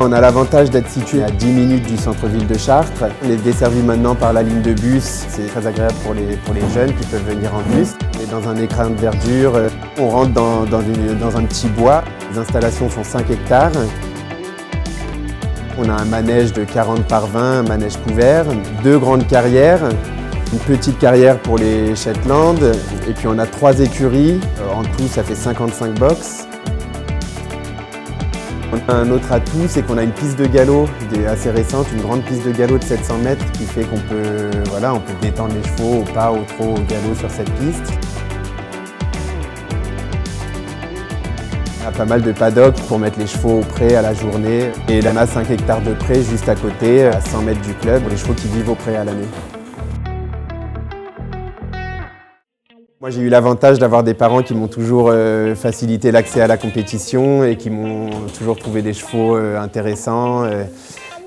On a l'avantage d'être situé à 10 minutes du centre-ville de Chartres. On est desservi maintenant par la ligne de bus. C'est très agréable pour les jeunes qui peuvent venir en bus. On est dans un écrin de verdure. On rentre dans un petit bois. Les installations font 5 hectares. On a un manège de 40 par 20, un manège couvert, 2 grandes carrières, une petite carrière pour les Shetland, et puis on a 3 écuries. En tout, ça fait 55 box. On a un autre atout, c'est qu'on a une piste de galop assez récente, une grande piste de galop de 700 mètres qui fait qu'on peut, on peut détendre les chevaux au pas, au trot, au galop sur cette piste. On a pas mal de paddocks pour mettre les chevaux au pré à la journée. Et on a 5 hectares de pré juste à côté, à 100 mètres du club, pour les chevaux qui vivent au pré à l'année. Moi, j'ai eu l'avantage d'avoir des parents qui m'ont toujours facilité l'accès à la compétition et qui m'ont toujours trouvé des chevaux intéressants.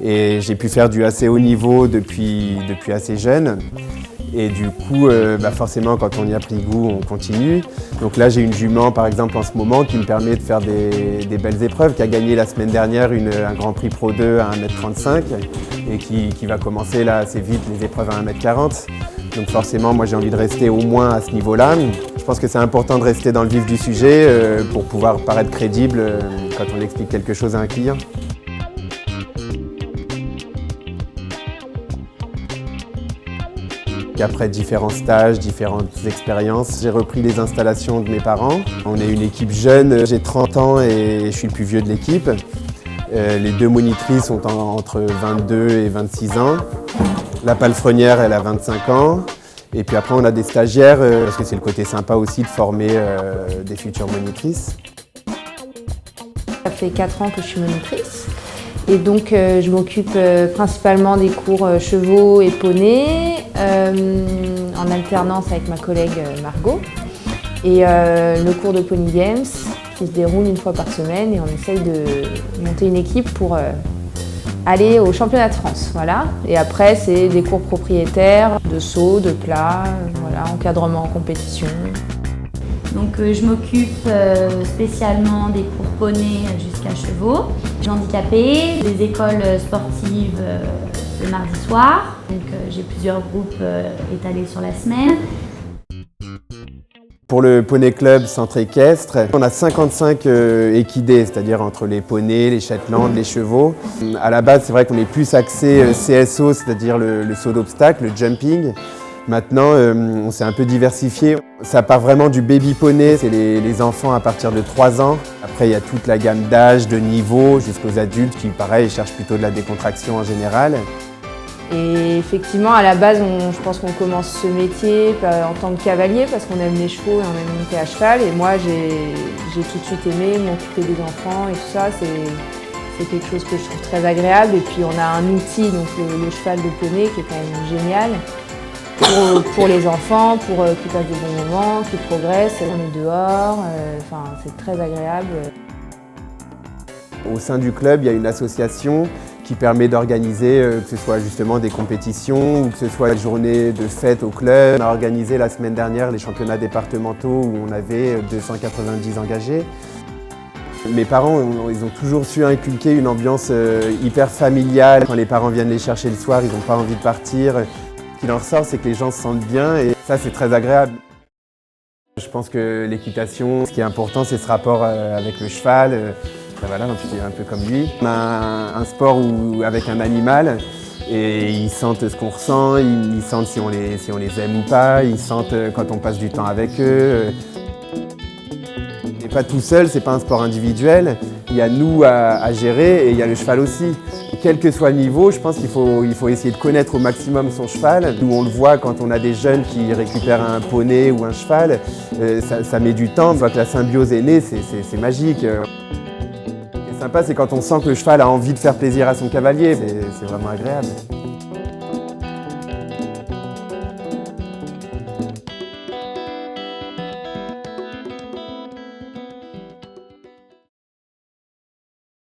Et j'ai pu faire du assez haut niveau depuis assez jeune. Et du coup, forcément, quand on y a pris goût, on continue. Donc là, j'ai une jument, par exemple, en ce moment, qui me permet de faire des belles épreuves, qui a gagné la semaine dernière un Grand Prix Pro 2 à 1m35 et qui va commencer là assez vite les épreuves à 1m40. Donc forcément, moi j'ai envie de rester au moins à ce niveau-là. Je pense que c'est important de rester dans le vif du sujet pour pouvoir paraître crédible quand on explique quelque chose à un client. Après différents stages, différentes expériences, j'ai repris les installations de mes parents. On est une équipe jeune, j'ai 30 ans et je suis le plus vieux de l'équipe. Les 2 monitrices sont entre 22 et 26 ans. La palefrenière, elle a 25 ans. Et puis après, on a des stagiaires, parce que c'est le côté sympa aussi de former des futures monitrices. Ça fait 4 ans que je suis monitrice. Et donc, je m'occupe principalement des cours chevaux et poneys, en alternance avec ma collègue Margot. Et le cours de Pony Games qui se déroule une fois par semaine. Et on essaye de monter une équipe pour aller au championnat de France, voilà. Et après, c'est des cours propriétaires, de saut, de plat, encadrement en compétition. Donc je m'occupe spécialement des cours poney jusqu'à chevaux, des handicapés, des écoles sportives le mardi soir. Donc j'ai plusieurs groupes étalés sur la semaine. Pour le Poney Club Centre Équestre, on a 55 équidés, c'est-à-dire entre les poneys, les Shetland, les chevaux. À la base, c'est vrai qu'on est plus axé CSO, c'est-à-dire le saut d'obstacle, le jumping. Maintenant, on s'est un peu diversifié. Ça part vraiment du baby poney, c'est les enfants à partir de 3 ans. Après, il y a toute la gamme d'âge, de niveau, jusqu'aux adultes qui, pareil, cherchent plutôt de la décontraction en général. Et effectivement, à la base, je pense qu'on commence ce métier en tant que cavalier parce qu'on aime les chevaux et on aime monter à cheval. Et moi, j'ai tout de suite aimé m'occuper des enfants et tout ça. C'est quelque chose que je trouve très agréable. Et puis, on a un outil, donc le cheval de poney, qui est quand même génial pour les enfants, pour qu'ils passent de bons moments, qu'ils progressent. On est dehors, c'est très agréable. Au sein du club, il y a une association qui permet d'organiser, que ce soit justement des compétitions ou que ce soit la journée de fête au club. On a organisé la semaine dernière les championnats départementaux où on avait 290 engagés. Mes parents, ils ont toujours su inculquer une ambiance hyper familiale. Quand les parents viennent les chercher le soir, ils n'ont pas envie de partir. Ce qu'il en ressort, c'est que les gens se sentent bien et ça, c'est très agréable. Je pense que l'équitation, ce qui est important, c'est ce rapport avec le cheval. Voilà, c'est un peu comme lui. On a un sport avec un animal et ils sentent ce qu'on ressent, ils sentent si on les aime ou pas, ils sentent quand on passe du temps avec eux. On n'est pas tout seul, c'est pas un sport individuel. Il y a nous à gérer et il y a le cheval aussi. Quel que soit le niveau, je pense qu'il faut essayer de connaître au maximum son cheval. Nous, on le voit quand on a des jeunes qui récupèrent un poney ou un cheval, ça met du temps. On voit que la symbiose est née, c'est magique. Ce qui est sympa, c'est quand on sent que le cheval a envie de faire plaisir à son cavalier. C'est vraiment agréable.